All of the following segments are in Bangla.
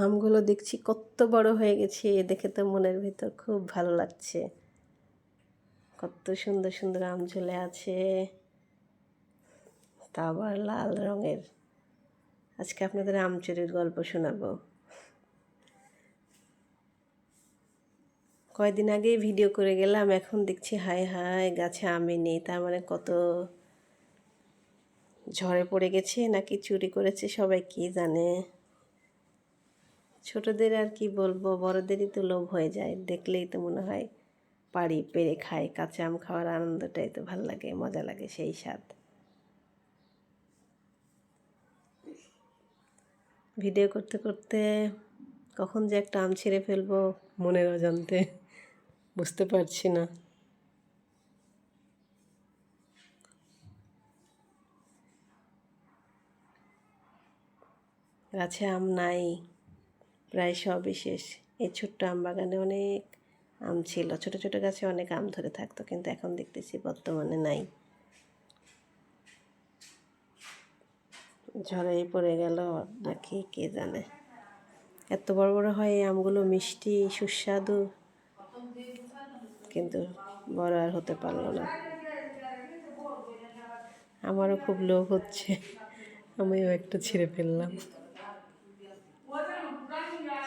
আমগুলো দেখছি কত বড় হয়ে গেছে, দেখে তো মনের ভিতর খুব ভালো লাগছে। কত সুন্দর সুন্দর আম ঝুলে আছে, তা আবার লাল রঙের। আজকে আপনাদের আম চুরির গল্প শোনাবো। কয়দিন আগেই ভিডিও করে গেলাম, এখন দেখছি হায় হায় গাছে আমই নেই। তার মানে কত ঝড়ে পড়ে গেছে নাকি চুরি করেছে সবাই কি জানে। ছোটদের আর কি বলবো, বড়দেরই তো লোভ হয়ে যায়, দেখলেই তো মনে হয় পারি পেরে খাই। কাঁচা আম খাওয়ার আনন্দটাই তো ভাল লাগে, মজা লাগে, সেই স্বাদ। ভিডিও করতে করতে কখন যে একটা আম ছিঁড়ে ফেলবো মনের অজান্তে বুঝতে পারছি না। গাছে আম নাই, প্রায় সবই শেষ। এই ছোট্ট আম বাগানে অনেক আম ছিল, ছোট ছোট গাছে অনেক আম ধরে থাকতো, কিন্তু এখন দেখতেছি বর্তমানে নাই। ঝড়েই পড়ে গেল নাকি কে জানে। এত বড় বড় হয় এই আমগুলো, মিষ্টি সুস্বাদু, কিন্তু বড় আর হতে পারলো না। আমারও খুব লোভ হচ্ছে, আমিও একটা ছিঁড়ে ফেললাম।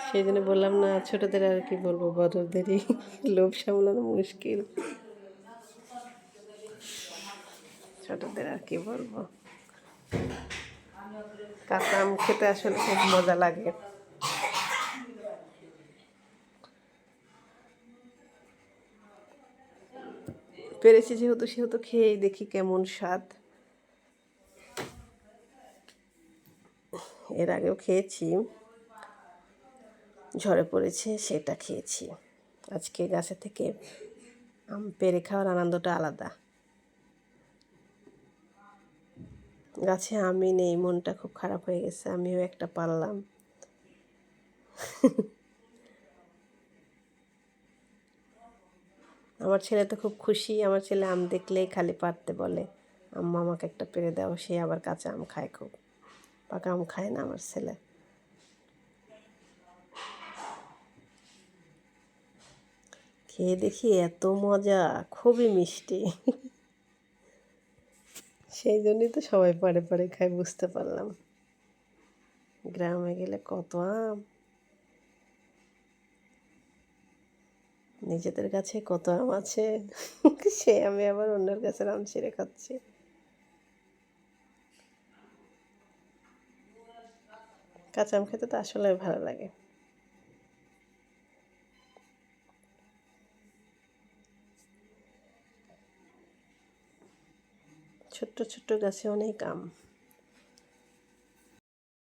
সেই জন্য বললাম না, ছোটদের আর কি বলবো, বড়দেরই লোভ সামলানো মুশকিল। ছোটদের আর কি বলবো। কাঁচা আম খেতে আসলে খুব মজা লাগে। পেরেছি যেহেতু, সেহেতু খেয়েই দেখি কেমন স্বাদ। এর আগেও খেয়েছি, ঝরে পড়েছে সেটা খেয়েছি। আজকে গাছে থেকে আম পেড়ে খাওয়ার আনন্দটা আলাদা। গাছে আমই নেই, মনটা খুব খারাপ হয়ে গেছে। আমিও একটা পারলাম। আমার ছেলে তো খুব খুশি। আমার ছেলে আম দেখলেই খালি পারতে বলে, আম্মা আমাকে একটা পেড়ে দাও। সে আবার কাঁচা আম খায় খুব, পাকা আম খায় না আমার ছেলে। খেয়ে দেখি এত মজা, খুবই মিষ্টি। সেই জন্যই তো সবাই পারে পারে খায়, বুঝতে পারলাম। গ্রামে গেলে কত আম, নিজেদের কাছে কত আম আছে, সে আমি আবার অন্যের গাছের আম ছিঁড়ে খাচ্ছি। কাঁচা আম খেতে তো আসলে ভালো লাগে। ছোট্ট ছোট্ট গাছে অনেক আম।